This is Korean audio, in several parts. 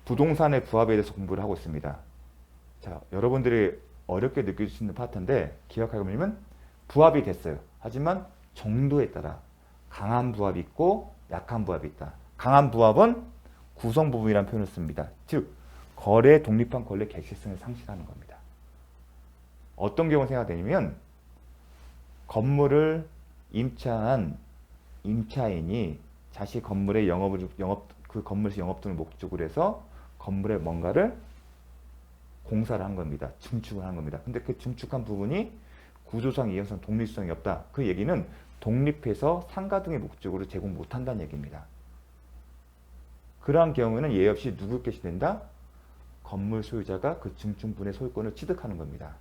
부동산의 부합에 대해서 공부를 하고 있습니다. 자, 여러분들이 어렵게 느낄 수 있는 파트인데 기억하고 보면 부합이 됐어요. 하지만 정도에 따라 강한 부합이 있고 약한 부합이 있다. 강한 부합은 구성 부분이라는 표현을 씁니다. 즉 거래 독립한 권리 객실성을 상실하는 겁니다. 어떤 경우 생각되냐면 건물을 임차한 임차인이 자신 건물의 그 건물에서 영업 등을 목적으로 해서 건물에 뭔가를 공사를 한 겁니다. 증축을 한 겁니다. 근데 그 증축한 부분이 구조상 이행성 독립성이 없다. 그 얘기는 독립해서 상가 등의 목적으로 제공 못한다는 얘기입니다. 그러한 경우에는 예외 없이 누구께 된다? 건물 소유자가 그 증축분의 소유권을 취득하는 겁니다.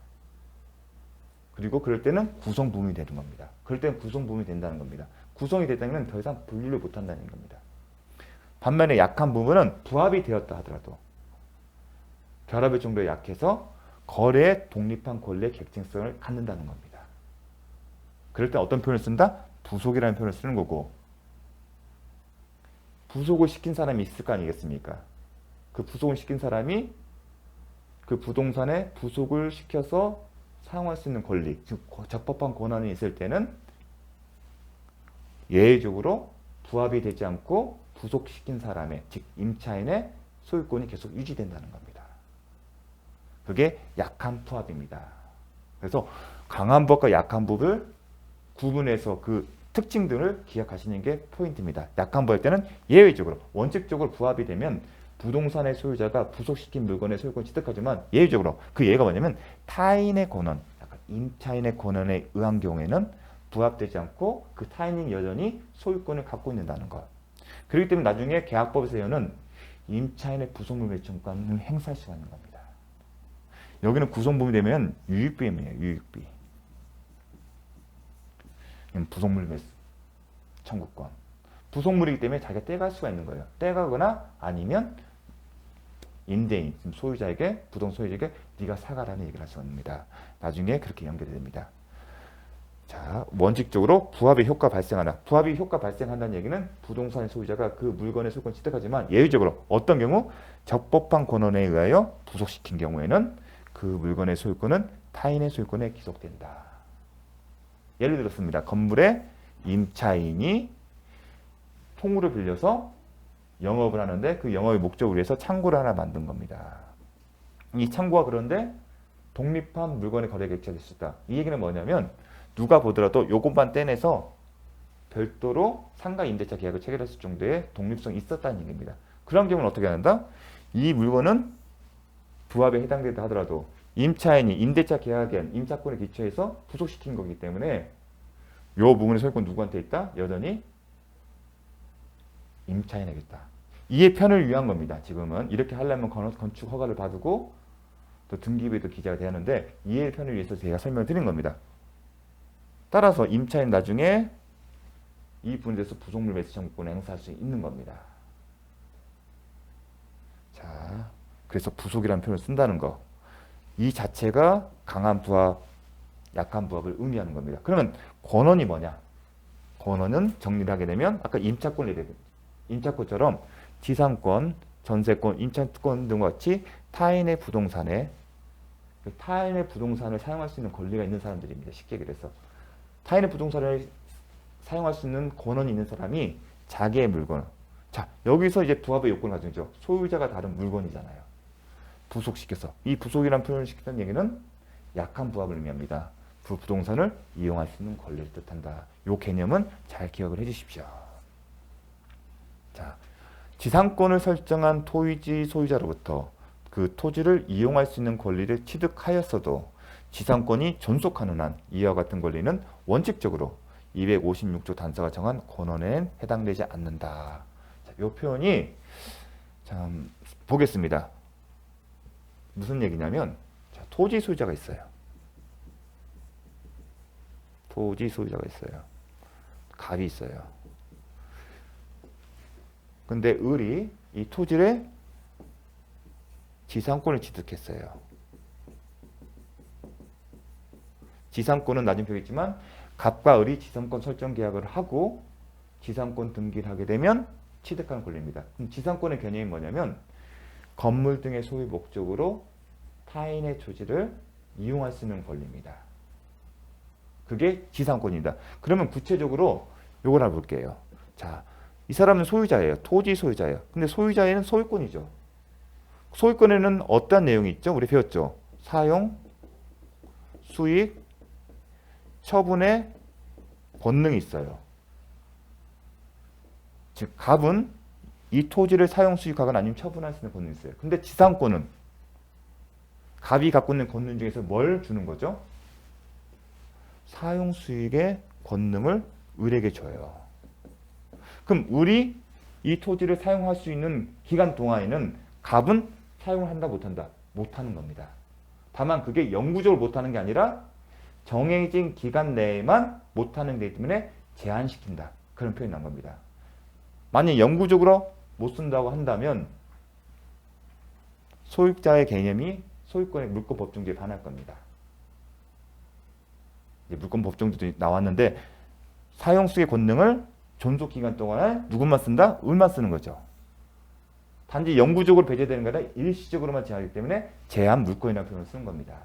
그리고 그럴 때는 구성 부분이 되는 겁니다. 그럴 때는 구성 부분이 된다는 겁니다. 구성이 됐다면 더 이상 분리를 못한다는 겁니다. 반면에 약한 부분은 부합이 되었다 하더라도 결합의 정도에 약해서 거래에 독립한 권리의 객체성을 갖는다는 겁니다. 그럴 때 어떤 표현을 쓴다? 부속이라는 표현을 쓰는 거고, 부속을 시킨 사람이 있을 거 아니겠습니까? 그 부속을 시킨 사람이 그 부동산에 부속을 시켜서 사용할 수 있는 권리, 즉 적법한 권한이 있을 때는 예외적으로 부합이 되지 않고 부속시킨 사람의, 즉 임차인의 소유권이 계속 유지된다는 겁니다. 그게 약한 부합입니다. 그래서 강한 부합과 약한 부합을 구분해서 그 특징 등을 기억하시는 게 포인트입니다. 약한 부합일 때는 예외적으로, 원칙적으로 부합이 되면 부동산의 소유자가 부속시킨 물건의 소유권을 취득하지만 예외적으로 그 예가 뭐냐면 타인의 권한, 임차인의 권한에 의한 경우에는 부합되지 않고 그 타인이 여전히 소유권을 갖고 있는다는 것. 그렇기 때문에 나중에 계약법에서는 임차인의 부속물 매칭권을 행사할 수가 있는 겁니다. 여기는 구성부분이 되면 유익비임이에요. 유익비. 부속물 매수 청구권. 부속물이기 때문에 자기가 떼갈 수가 있는 거예요. 떼가거나 아니면 임대인, 소유자에게, 부동산 소유자에게 네가 사가라는 얘기를 할 수가 있습니다. 나중에 그렇게 연결이 됩니다. 자, 원칙적으로 부합의 효과 발생하나. 부합이 효과 발생한다는 얘기는 부동산의 소유자가 그 물건의 소유권을 취득하지만 예외적으로 어떤 경우 적법한 권한에 의하여 부속시킨 경우에는 그 물건의 소유권은 타인의 소유권에 기속된다. 예를 들었습니다. 건물에 임차인이 통으로 빌려서 영업을 하는데 그 영업의 목적을 위해서 창고를 하나 만든 겁니다. 이 창고가 그런데 독립한 물건의 거래 객체가 있었다. 이 얘기는 뭐냐면 누가 보더라도 요것만 떼내서 별도로 상가 임대차 계약을 체결했을 정도의 독립성이 있었다는 얘기입니다. 그런 경우는 어떻게 한다? 이 물건은 부합에 해당된다 하더라도 임차인이 임대차 계약엔 임차권에 기초해서 부속시킨 거기 때문에 요 부분의 소유권 누구한테 있다? 여전히 임차인에게 있다. 이의 편을 위한 겁니다. 지금은 이렇게 하려면 건축 허가를 받고 또 등기부에도 기재가 돼야 하는데 이의 편을 위해서 제가 설명을 드린 겁니다. 따라서 임차인 나중에 이 부분에 대해서 부속물 매수 청구권을 행사할 수 있는 겁니다. 자, 그래서 부속이라는 표현을 쓴다는 거. 이 자체가 강한 부합, 약한 부합을 의미하는 겁니다. 그러면 권한이 뭐냐? 권한은 정리를 하게 되면 아까 임차권처럼 지상권, 전세권, 임차권 등과 같이 타인의 부동산을 사용할 수 있는 권리가 있는 사람들입니다. 쉽게 그래서 타인의 부동산을 사용할 수 있는 권한이 있는 사람이 자기의 물건. 자, 여기서 이제 부합의 요건을 가지고 있죠. 소유자가 다른 물건이잖아요. 부속시켜서. 이 부속이라는 표현을 시켰다는 얘기는 약한 부합을 의미합니다. 부동산을 이용할 수 있는 권리를 뜻한다. 이 개념은 잘 기억을 해 주십시오. 자, 지상권을 설정한 토지 소유자로부터 그 토지를 이용할 수 있는 권리를 취득하였어도 지상권이 존속하는 한 이와 같은 권리는 원칙적으로 256조 단서가 정한 권한에 해당되지 않는다. 자, 이 표현이 참 보겠습니다. 무슨 얘기냐면 자, 토지 소유자가 있어요. 토지 소유자가 있어요. 갑이 있어요. 근데 을이 이 토지를 지상권을 취득했어요. 지상권은 나중에 배우겠지만 갑과 을이 지상권 설정 계약을 하고 지상권 등기를 하게 되면 취득하는 권리입니다. 그럼 지상권의 개념이 뭐냐면 건물 등의 소유 목적으로 타인의 토지를 이용할 수 있는 권리입니다. 그게 지상권입니다. 그러면 구체적으로 요걸 한번 볼게요. 자, 이 사람은 소유자예요. 토지 소유자예요. 근데 소유자에는 소유권이죠. 소유권에는 어떤 내용이 있죠? 우리 배웠죠. 사용, 수익, 처분의 권능이 있어요. 즉 갑은 이 토지를 사용, 수익하거나 아니면 처분할 수 있는 권능이 있어요. 근데 지상권은 갑이 갖고 있는 권능 중에서 뭘 주는 거죠? 사용, 수익의 권능을 을에게 줘요. 그럼 을이 이 토지를 사용할 수 있는 기간 동안에는 갑은 사용을 한다 못한다? 못하는 겁니다. 다만 그게 영구적으로 못하는 게 아니라 정해진 기간 내에만 못하는 데이기 때문에 제한시킨다. 그런 표현이 난 겁니다. 만약 영구적으로 못 쓴다고 한다면 소유자의 개념이 소유권의 물권 법정주의에 반할 겁니다. 이제 물권 법정주의도 나왔는데 사용수의 권능을 존속기간 동안에 누구만 쓴다? 을만 쓰는 거죠. 단지 영구적으로 배제되는 게 아니라 일시적으로만 제한하기 때문에 제한 물권이라는 표현을 쓰는 겁니다.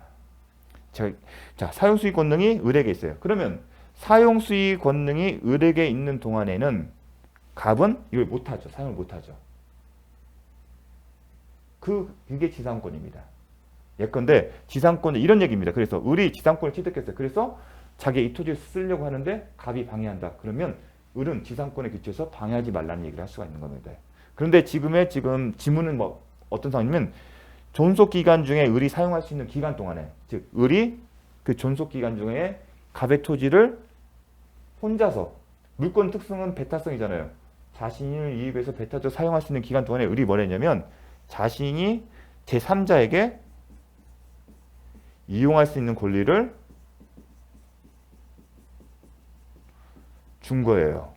자, 사용수익 권능이 을에게 있어요. 그러면 사용수익 권능이 을에게 있는 동안에는 갑은 이걸 못하죠. 사용을 못하죠. 그게 지상권입니다. 예컨대 지상권은 이런 얘기입니다. 그래서 을이 지상권을 취득했어요. 그래서 자기 이 토지를 쓰려고 하는데 갑이 방해한다. 그러면 을은 지상권에 기초해서 방해하지 말라는 얘기를 할 수가 있는 겁니다. 그런데 지금 지문은 뭐 어떤 상황이냐면 존속 기간 중에 을이 사용할 수 있는 기간 동안에, 즉 을이 그 존속 기간 중에 갑의 토지를 혼자서, 물권 특성은 배타성이잖아요. 자신을 이입해서 배타적으로 사용할 수 있는 기간 동안에 을이 뭘 했냐면 자신이 제3자에게 이용할 수 있는 권리를 준 거예요.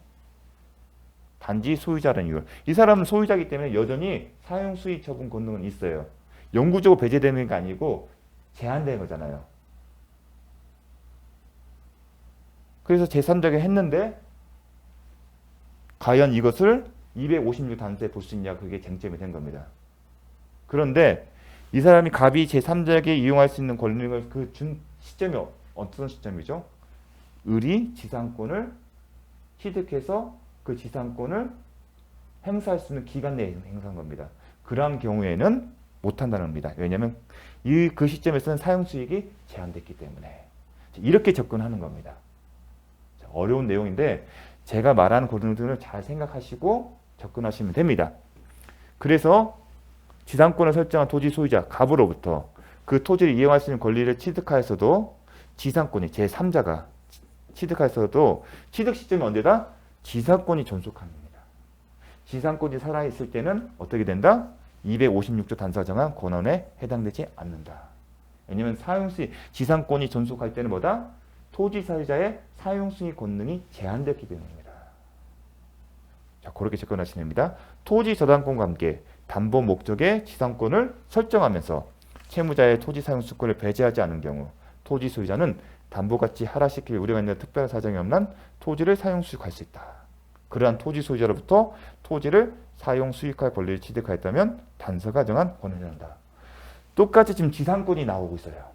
단지 소유자라는 이유. 이 사람은 소유자이기 때문에 여전히 사용 수익 처분 권능은 있어요. 영구적으로 배제되는 게 아니고 제한된 거잖아요. 그래서 제3자에게 했는데 과연 이것을 256 단서에 볼 수 있냐, 그게 쟁점이 된 겁니다. 그런데 이 사람이 갑이 제3자에게 이용할 수 있는 권리를 그 준 시점이 어떤 시점이죠? 을이 지상권을 취득해서 그 지상권을 행사할 수 있는 기간 내에 행사한 겁니다. 그러한 경우에는 못한다는 겁니다. 왜냐하면 그 시점에서는 사용수익이 제한됐기 때문에. 이렇게 접근하는 겁니다. 어려운 내용인데 제가 말하는 고등들을 잘 생각하시고 접근하시면 됩니다. 그래서 지상권을 설정한 토지 소유자 갑으로부터 그 토지를 이용할 수 있는 권리를 취득하였어도 지상권이 제3자가 취득하였어도 취득 시점이 언제다? 지상권이 존속합니다. 지상권이 살아있을 때는 어떻게 된다? 256조 단서 정한 권한에 해당되지 않는다. 왜냐하면 사용수익, 지상권이 존속할 때는 뭐다? 토지 사유자의 사용수익 권능이 제한됐기 때문입니다. 자, 그렇게 접근하시면 됩니다. 토지 저당권과 함께 담보 목적의 지상권을 설정하면서 채무자의 토지 사용수권을 배제하지 않은 경우 토지 소유자는 담보가치 하락시킬 우려가 있는 특별한 사정이 없는 토지를 사용수익할 수 있다. 그러한 토지 소유자로부터 토지를 사용수익할 권리를 취득하였다면 단서가 정한 권한이 된다. 똑같이 지금 지상권이 나오고 있어요.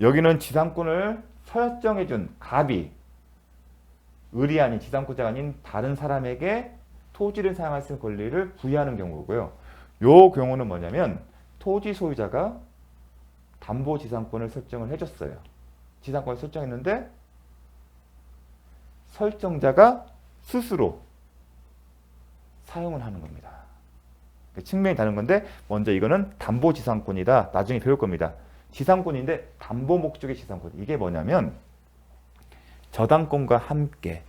여기는 지상권을 설정해준 갑이 을이 아닌 지상권자가 아닌 다른 사람에게 토지를 사용할 수 있는 권리를 부여하는 경우고요. 요 경우는 뭐냐면 토지 소유자가 담보지상권을 설정을 해줬어요. 지상권을 설정했는데 설정자가 스스로 사용을 하는 겁니다. 측면이 다른 건데 먼저 이거는 담보지상권이다. 나중에 배울 겁니다. 지상권인데 담보 목적의 지상권. 이게 뭐냐면 저당권과 함께,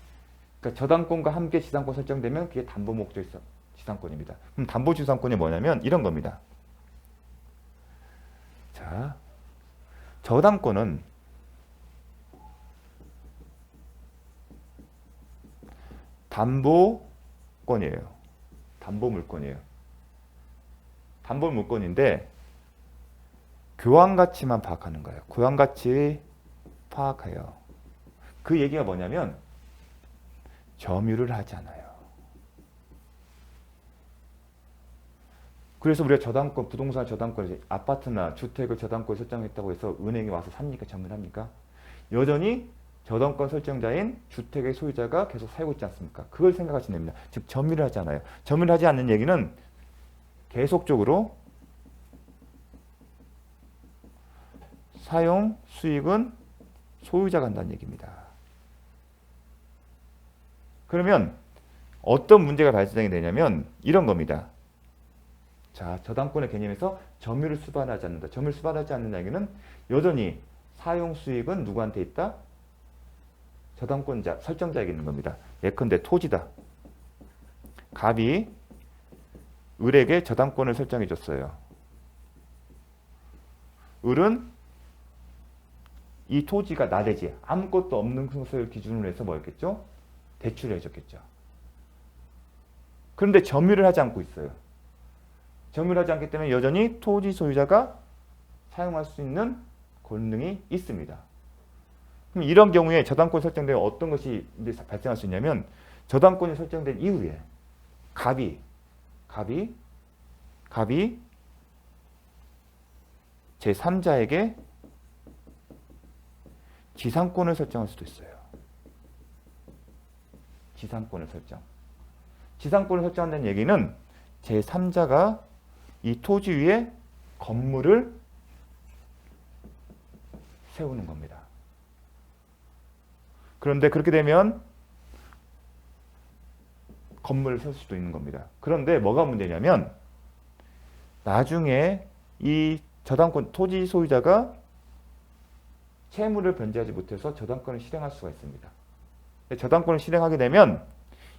그러니까 저당권과 함께 지상권 설정되면 그게 담보 목적의 지상권입니다. 그럼 담보지상권이 뭐냐면 이런 겁니다. 자, 저당권은 담보권이에요. 담보물권이에요. 담보물권인데 교환가치만 파악하는 거예요. 교환가치 파악해요. 그 얘기가 뭐냐면 점유를 하지 않아요. 그래서 우리가 저당권, 부동산 저당권, 아파트나 주택을 저당권 설정했다고 해서 은행에 와서 삽니까? 전문합니까? 여전히 저당권 설정자인 주택의 소유자가 계속 살고 있지 않습니까? 그걸 생각하시면 됩니다. 즉 점유를 하지 않아요. 점유를 하지 않는 얘기는 계속적으로 사용 수익은 소유자가 한다는 얘기입니다. 그러면 어떤 문제가 발생이 되냐면 이런 겁니다. 자, 저당권의 개념에서 점유를 수반하지 않는다. 점유를 수반하지 않는 얘기는 여전히 사용 수익은 누구한테 있다? 저당권자, 설정자에게 있는 겁니다. 예컨대 토지다. 갑이 을에게 저당권을 설정해 줬어요. 을은 이 토지가 나대지 아무것도 없는 것을 기준으로 해서 뭐였겠죠? 대출을 해줬겠죠. 그런데 점유를 하지 않고 있어요. 점유를 하지 않기 때문에 여전히 토지 소유자가 사용할 수 있는 권능이 있습니다. 그럼 이런 경우에 저당권 설정되면 어떤 것이 이제 발생할 수 있냐면 저당권이 설정된 이후에 갑이 제3자에게 지상권을 설정할 수도 있어요. 지상권을 설정한다는 얘기는 제3자가 이 토지 위에 건물을 세우는 겁니다. 그런데 그렇게 되면 건물을 세울 수도 있는 겁니다. 그런데 뭐가 문제냐면 나중에 이 저당권 토지 소유자가 채무를 변제하지 못해서 저당권을 실행할 수가 있습니다. 저당권을 실행하게 되면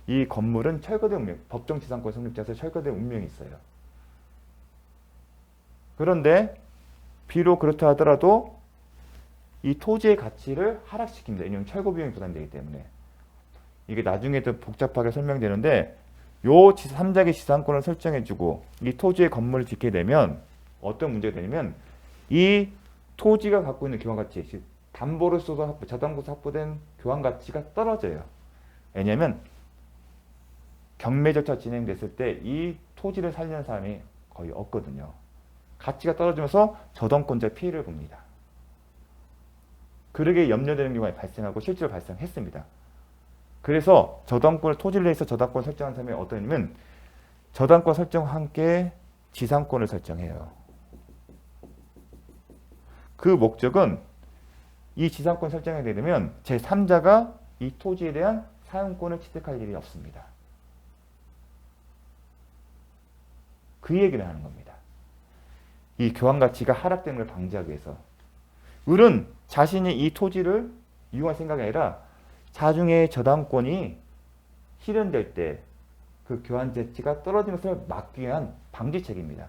이 건물은 철거된 운명, 법정지상권 성립자에서 철거된 운명이 있어요. 그런데 비록 그렇다 하더라도 이 토지의 가치를 하락시킵니다. 왜냐하면 철거 비용이 부담되기 때문에. 이게 나중에 더 복잡하게 설명되는데 요 3자의 지상권을 설정해주고 이 토지의 건물을 짓게 되면 어떤 문제가 되냐면 이 토지가 갖고 있는 교환가치, 즉 담보로서 저당부서 확보된 교환가치가 떨어져요. 왜냐하면 경매 절차 진행됐을 때 이 토지를 살리는 사람이 거의 없거든요. 가치가 떨어지면서 저당권자 피해를 봅니다. 그러게 염려되는 경우가 발생하고 실제로 발생했습니다. 그래서 저당권을 토지를 내서 저당권 설정한 사람이 어떠냐면 저당권 설정과 함께 지상권을 설정해요. 그 목적은 이 지상권 설정이 되면 제3자가 이 토지에 대한 사용권을 취득할 일이 없습니다. 그 얘기를 하는 겁니다. 이 교환가치가 하락되는 걸 방지하기 위해서. 을은 자신이 이 토지를 이용할 생각이 아니라 자중에 저당권이 실현될 때 그 교환 가치가 떨어지는 것을 막기 위한 방지책입니다.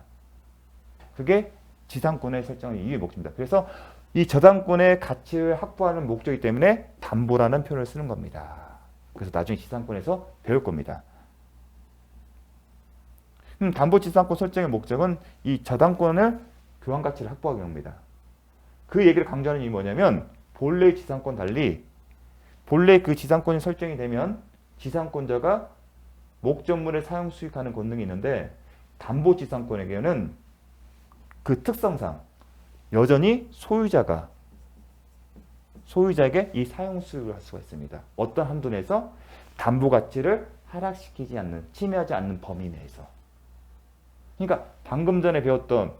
그게 지상권의 설정의 이유의 목적입니다. 그래서 이 저당권의 가치를 확보하는 목적이기 때문에 담보라는 표현을 쓰는 겁니다. 그래서 나중에 지상권에서 배울 겁니다. 담보지상권 설정의 목적은 이 저당권을 교환 가치를 확보하기 합니다. 그 얘기를 강조하는 이유는 뭐냐면 본래의 지상권 달리 본래 그 지상권이 설정이 되면 지상권자가 목적물에 사용 수익하는 권능이 있는데 담보지상권에게는 그 특성상 여전히 소유자에게 이 사용 수익을 할 수가 있습니다. 어떤 한도 내에서 담보 가치를 하락시키지 않는, 침해하지 않는 범위 내에서. 그러니까 방금 전에 배웠던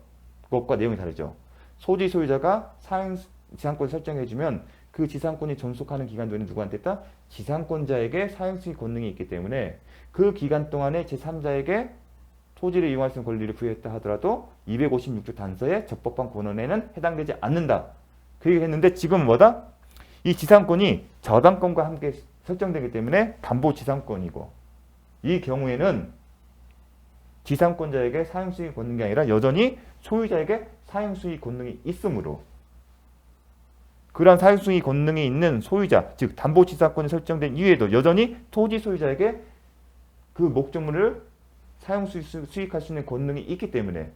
것과 내용이 다르죠. 소지 소유자가 사용 지상권 설정해주면 그 지상권이 존속하는 기간 동안에 누구한테 있다? 지상권자에게 사용수익 권능이 있기 때문에 그 기간 동안에 제3자에게 토지를 이용할 수 있는 권리를 부여했다 하더라도 256조 단서의 적법한 권한에는 해당되지 않는다. 그 얘기를 했는데 지금은 뭐다? 이 지상권이 저당권과 함께 설정되기 때문에 담보지상권이고 이 경우에는 지상권자에게 사용수익 권능이 아니라 여전히 소유자에게 사용수익 권능이 있으므로 그러한 사용수익 권능이 있는 소유자, 즉 담보지상권이 설정된 이후에도 여전히 토지 소유자에게 그 목적물을 수익할 수 있는 권능이 있기 때문에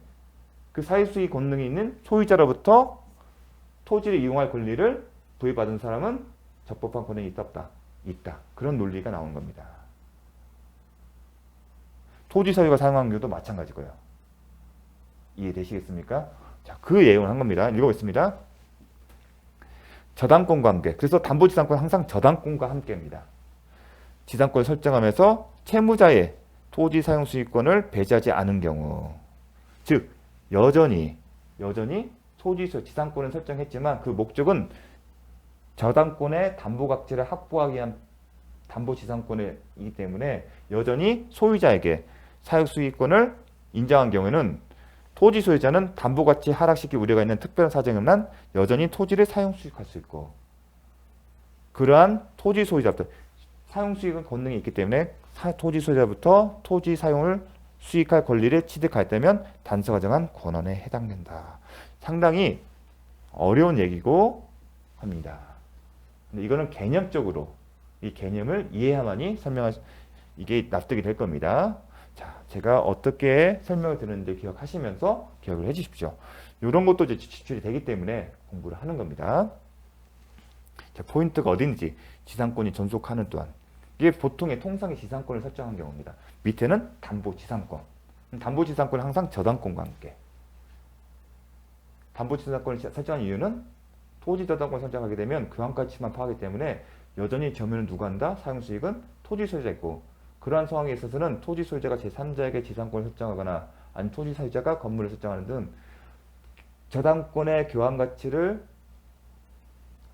그 사유수익 권능이 있는 소유자로부터 토지를 이용할 권리를 부여받은 사람은 적법한 권한이 있다 없다? 있다. 그런 논리가 나온 겁니다. 토지 소유가 사용한 경우도 마찬가지고요. 이해되시겠습니까? 자, 그 예용을 한 겁니다. 읽어보겠습니다. 저당권 관계. 그래서 담보지상권은 항상 저당권과 함께입니다. 지상권을 설정하면서 채무자의 토지 사용 수익권을 배제하지 않은 경우, 즉 여전히 토지 지상권을 설정했지만 그 목적은 저당권의 담보 가치를 확보하기 위한 담보지상권이기 때문에 여전히 소유자에게 사용 수익권을 인정한 경우에는 토지 소유자는 담보 가치 하락시킬 우려가 있는 특별한 사정이 없는 여전히 토지를 사용 수익할 수 있고, 그러한 토지 소유자부터 사용 수익은 권능이 있기 때문에 토지 소유자부터 토지 사용을 수익할 권리를 취득하였다면 단서가 정한 권한에 해당된다. 상당히 어려운 얘기고 합니다. 근데 이거는 개념적으로 이 개념을 이해해야만이 이게 납득이 될 겁니다. 자, 제가 어떻게 설명을 드렸는지 기억하시면서 기억을 해주십시오. 이런 것도 이제 지출이 되기 때문에 공부를 하는 겁니다. 자, 포인트가 어딘지 지상권이 존속하는 또한 이게 보통의 통상의 지상권을 설정한 경우입니다. 밑에는 담보지상권. 담보지상권은 항상 저당권과 함께. 담보지상권을 설정한 이유는 토지 저당권을 설정하게 되면 교환가치만 파하기 때문에 여전히 점유는 누가 한다? 사용수익은 토지 소유자 있고, 그러한 상황에 있어서는 토지 소유자가 제3자에게 지상권을 설정하거나 아니면 토지 소유자가 건물을 설정하는 등 저당권의 교환가치를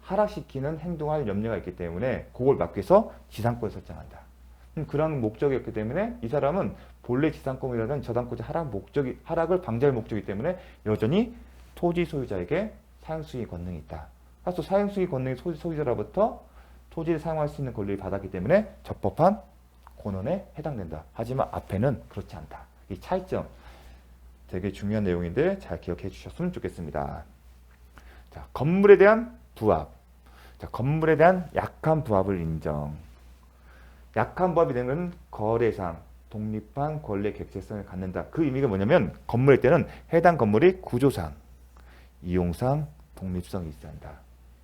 하락시키는 행동할 염려가 있기 때문에 그걸 막기 위해서 지상권을 설정한다. 그런 목적이었기 때문에 이 사람은 본래 지상권이라는 저당권의 하락을 방지할 목적이기 때문에 여전히 토지 소유자에게 사용수익 권능이 있다. 그래서 사용수익 권능이 토지 소유자로부터 토지를 사용할 수 있는 권리를 받았기 때문에 적법한 권한에 해당된다. 하지만 앞에는 그렇지 않다. 이 차이점 되게 중요한 내용인데 잘 기억해 주셨으면 좋겠습니다. 자, 건물에 대한 부합. 자, 건물에 대한 약한 부합을 인정. 약한 부합이 되는 것은 거래상 독립한 권리 객체성을 갖는다. 그 의미가 뭐냐면 건물일 때는 해당 건물이 구조상, 이용상 독립성이 있어야 한다.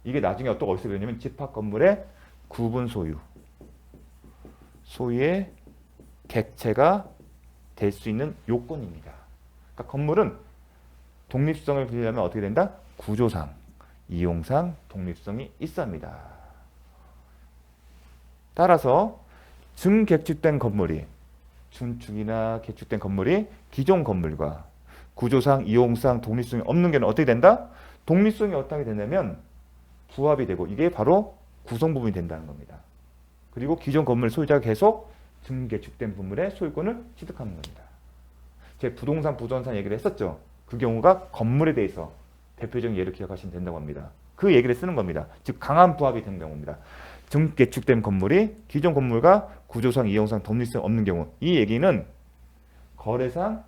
이게 나중에 또 어디서 배우냐면 집합 건물의 구분 소유의 객체가 될 수 있는 요건입니다. 그러니까 건물은 독립성을 빌려면 어떻게 된다? 구조상, 이용상 독립성이 있어야 합니다. 따라서 증객축된 건물이 준축이나 개축된 건물이 기존 건물과 구조상, 이용상 독립성이 없는 경우는 어떻게 된다? 독립성이 어떻게 되냐면 부합이 되고 이게 바로 구성 부분이 된다는 겁니다. 그리고 기존 건물 소유자가 계속 증개축된 건물의 소유권을 취득하는 겁니다. 제 부동산 얘기를 했었죠. 그 경우가 건물에 대해서 대표적인 예를 기억하시면 된다고 합니다. 그 얘기를 쓰는 겁니다. 즉 강한 부합이 된 경우입니다. 증개축된 건물이 기존 건물과 구조상, 이용상 독립성 없는 경우, 이 얘기는 거래상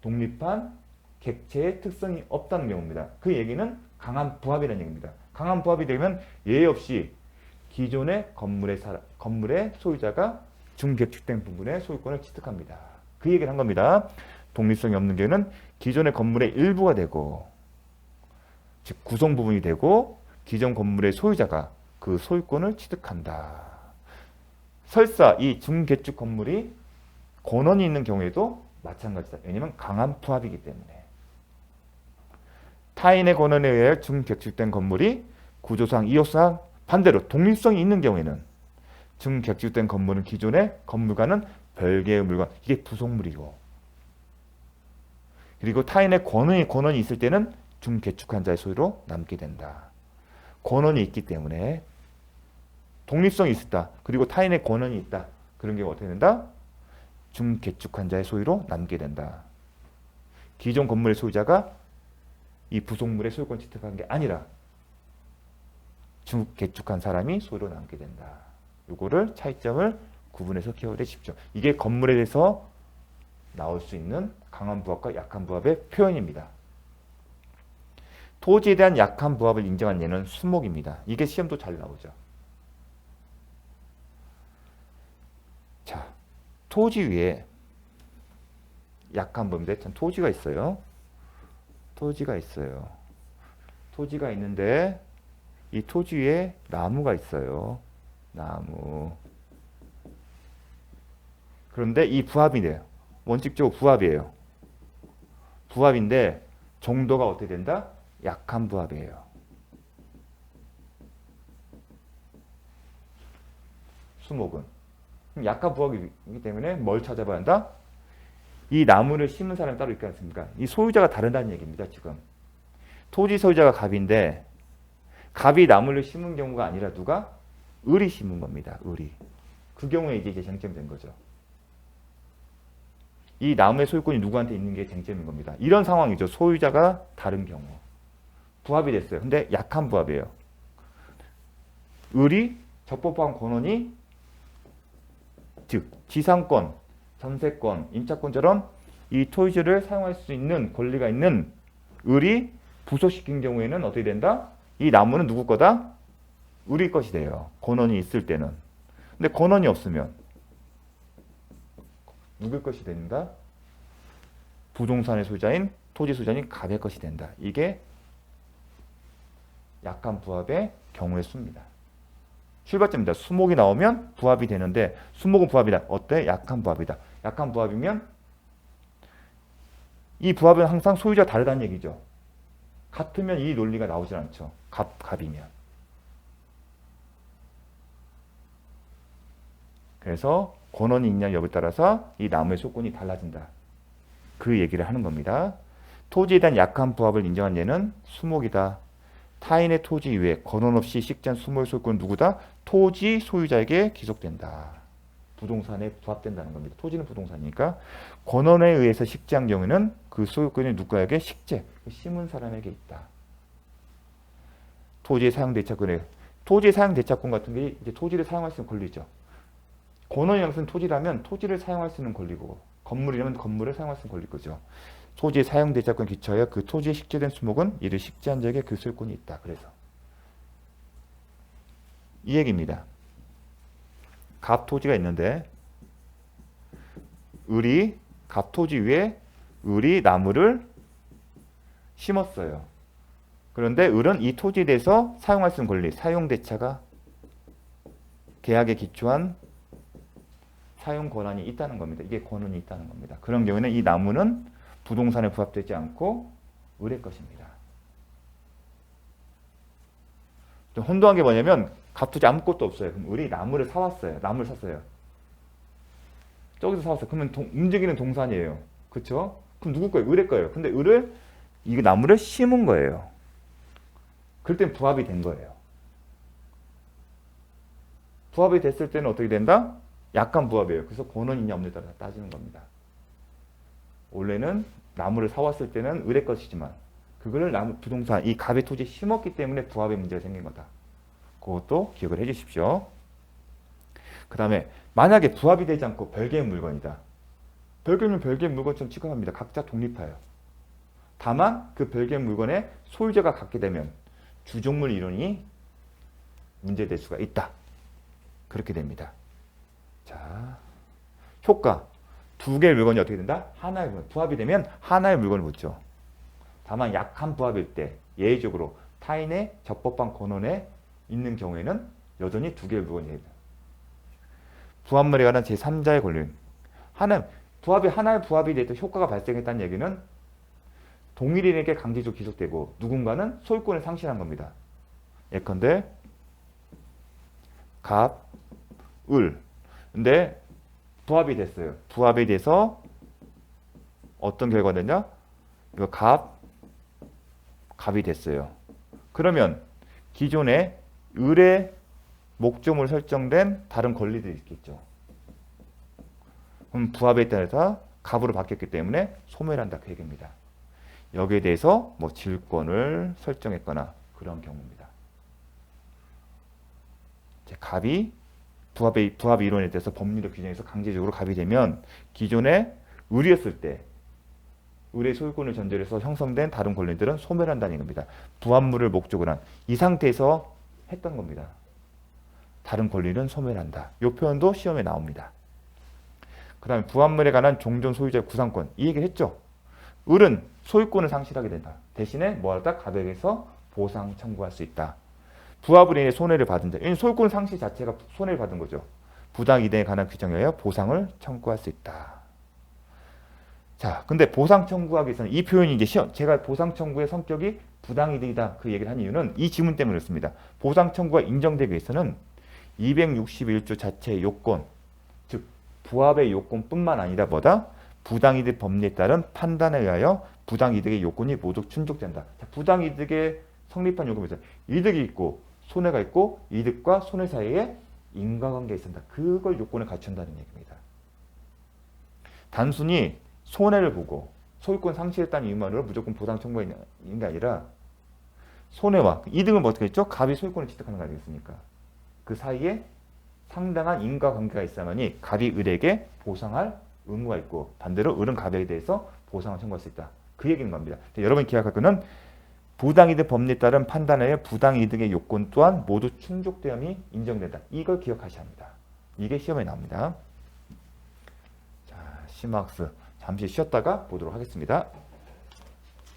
독립한 객체의 특성이 없다는 경우입니다. 그 얘기는 강한 부합이라는 얘기입니다. 강한 부합이 되면 예외 없이 기존의 건물의 소유자가 증개축된 부분의 소유권을 취득합니다. 그 얘기를 한 겁니다. 독립성이 없는 경우는 기존의 건물의 일부가 되고, 즉 구성 부분이 되고 기존 건물의 소유자가 그 소유권을 취득한다. 설사 이 증개축 건물이 권한이 있는 경우에도 마찬가지다. 왜냐하면 강한 부합이기 때문에. 타인의 권한에 의해 증개축된 건물이 구조상, 이용상 반대로 독립성이 있는 경우에는 증개축된 건물은 기존의 건물과는 별개의 물건, 이게 부속물이고, 그리고 타인의 권한이 있을 때는 증개축한 자의 소유로 남게 된다. 권한이 있기 때문에 독립성이 있다. 그리고 타인의 권한이 있다. 그런 경우 어떻게 된다? 증개축한 자의 소유로 남게 된다. 기존 건물의 소유자가 이 부속물의 소유권 취득한 게 아니라 증개축한 사람이 소유로 남게 된다. 이거를 차이점을 구분해서 기억을 해주십시오. 이게 건물에 대해서 나올 수 있는 강한 부합과 약한 부합의 표현입니다. 토지에 대한 약한 부합을 인정한 예는 수목입니다. 이게 시험도 잘 나오죠. 자, 토지 위에 약한 부합인데 토지가 있어요. 토지가 있는데 이 토지 위에 나무가 있어요. 나무. 그런데 이 부합이네요. 원칙적으로 부합이에요. 부합인데 정도가 어떻게 된다? 약한 부합이에요. 수목은. 그럼 약한 부합이기 때문에 뭘 찾아봐야 한다? 이 나무를 심은 사람이 따로 있지 않습니까? 이 소유자가 다르다는 얘기입니다. 지금. 토지 소유자가 갑인데 갑이 나무를 심은 경우가 아니라 누가? 을이 심은 겁니다. 을이. 그 경우에 이제 쟁점이 된 거죠. 이 나무의 소유권이 누구한테 있는 게 쟁점인 겁니다. 이런 상황이죠. 소유자가 다른 경우. 부합이 됐어요. 근데 약한 부합이에요. 을이 적법한 권한이 즉 지상권, 전세권, 임차권처럼 이 토지를 사용할 수 있는 권리가 있는 을이 부속시킨 경우에는 어떻게 된다? 이 나무는 누구 거다? 을이 것이 돼요. 권한이 있을 때는. 근데 권한이 없으면 누구 것이 된다? 부동산의 소유자인 토지 소유자인 갑의 것이 된다. 이게 약한 부합의 경우의 수입니다. 출발점입니다. 수목이 나오면 부합이 되는데 수목은 부합이다. 어때? 약한 부합이다. 약한 부합이면 이 부합은 항상 소유자가 다르다는 얘기죠. 같으면 이 논리가 나오질 않죠. 갑이면. 그래서 권한이 있냐 여부에 따라서 이 나무의 소유권이 달라진다. 그 얘기를 하는 겁니다. 토지에 대한 약한 부합을 인정한 예는 수목이다. 타인의 토지 이외에 권한 없이 식재한 수목의 소유권은 누구다? 토지 소유자에게 기속된다. 부동산에 부합된다는 겁니다. 토지는 부동산이니까 권한에 의해서 식재한 경우에는 그 소유권이 누구에게 식재, 심은 사람에게 있다. 토지의 사용 대차권에 토지의 사용 대차권 같은 게 이제 토지를 사용할 수 있는 권리죠. 권한이 양수는 토지라면 토지를 사용할 수 있는 권리고 건물이라면 건물을 사용할 수 있는 권리일 거죠. 토지의 사용 대차권 기초하여 그 토지에 식재된 수목은 이를 식재한 자에게 그 소유권이 있다. 그래서 이 얘기입니다. 갑 토지가 있는데 을이 갑 토지 위에 을이 나무를 심었어요. 그런데 을은 이 토지에 대해서 사용할 수 있는 권리, 사용 대차가 계약에 기초한 사용 권한이 있다는 겁니다. 이게 권한이 있다는 겁니다. 그런 경우에는 이 나무는 부동산에 부합되지 않고 을의 것입니다. 좀 혼동한 게 뭐냐면 갑토지 아무것도 없어요. 그럼 을이 나무를 사왔어요. 나무를 샀어요. 저기서 사왔어요. 그러면 움직이는 동산이에요. 그렇죠? 그럼 누구 거예요? 을의 거예요. 근데 을을 이 나무를 심은 거예요. 그럴 땐 부합이 된 거예요. 부합이 됐을 때는 어떻게 된다? 약간 부합이에요. 그래서 권한 있냐 없느냐에 따라 따지는 겁니다. 원래는 나무를 사왔을 때는 을의 것이지만 그거를 나무 부동산 이 갑의 토지에 심었기 때문에 부합의 문제가 생긴 거다. 그것도 기억을 해 주십시오. 그 다음에 만약에 부합이 되지 않고 별개의 물건이다. 별개는 별개의 물건처럼 취급합니다. 각자 독립하여. 다만 그 별개의 물건에 소유자가 갖게 되면 주종물 이론이 문제될 수가 있다. 그렇게 됩니다. 자, 효과. 두 개의 물건이 어떻게 된다? 하나의 물건. 부합이 되면 하나의 물건을 묻죠. 다만 약한 부합일 때 예외적으로 타인의 적법한 권한에 있는 경우에는 여전히 두 개의 물건이 됩니다. 부합물에 관한 제3자의 권리. 하나의 부합이 됐다 효과가 발생했다는 얘기는 동일인에게 강제적으로 기속되고 누군가는 소유권을 상실한 겁니다. 예컨대 갑, 을. 근데 부합이 됐어요. 부합이 돼서 어떤 결과가 되냐? 이거 갑이 됐어요. 그러면 기존에 을의 목적으로 설정된 다른 권리들이 있겠죠. 그럼 부합에 따라서 갑으로 바뀌었기 때문에 소멸한다 그 얘기입니다. 여기에 대해서 뭐 질권을 설정했거나 그런 경우입니다. 이제 갑이 부합 이론에 대해서 법률의 규정에서 강제적으로 갑이 되면 기존에 을이었을 때 을의 소유권을 전제로 해서 형성된 다른 권리들은 소멸한다는 겁니다. 부합물을 목적으로 한 이 상태에서 했던 겁니다. 다른 권리는 소멸한다. 이 표현도 시험에 나옵니다. 그 다음에 부합물에 관한 종전 소유자의 구상권. 이 얘기를 했죠. 을은 소유권을 상실하게 된다. 대신에 뭐하다? 갑에게서 보상 청구할 수 있다. 부합으로 인해 손해를 받은 자. 소유권 상실 자체가 손해를 받은 거죠. 부당 이득에 관한 규정에 의하여 보상을 청구할 수 있다. 자, 근데 보상 청구하기 위해서는 이 표현이 이제 제가 보상 청구의 성격이 부당이득이다 그 얘기를 한 이유는 이 지문 때문에 그렇습니다. 보상 청구가 인정되기 위해서는 261조 자체의 요건, 즉 부합의 요건뿐만 아니라 뭐다? 부당이득 법리에 따른 판단에 의하여 부당이득의 요건이 모두 충족된다. 자, 부당이득의 성립한 요건에서 이득이 있고 손해가 있고 이득과 손해 사이에 인과관계가 있습니다. 그걸 요건을 갖춘다는 얘기입니다. 단순히 손해를 보고 소유권 상실했다는 이유만으로 무조건 보상 청구가 있는 게 아니라 손해와 이득은 뭐 어떻게 했죠? 갑이 소유권을 취득하는 거 아니겠습니까? 그 사이에 상당한 인과관계가 있어야만이 갑이 을에게 보상할 의무가 있고 반대로 을은 갑에 대해서 보상을 청구할 수 있다. 그 얘기인 겁니다. 여러분이 기억할 거는 부당이득 법리에 따른 판단하에 부당이득의 요건 또한 모두 충족되음이 인정된다. 이걸 기억하셔야 합니다. 이게 시험에 나옵니다. 자, 심화학습 잠시 쉬었다가 보도록 하겠습니다.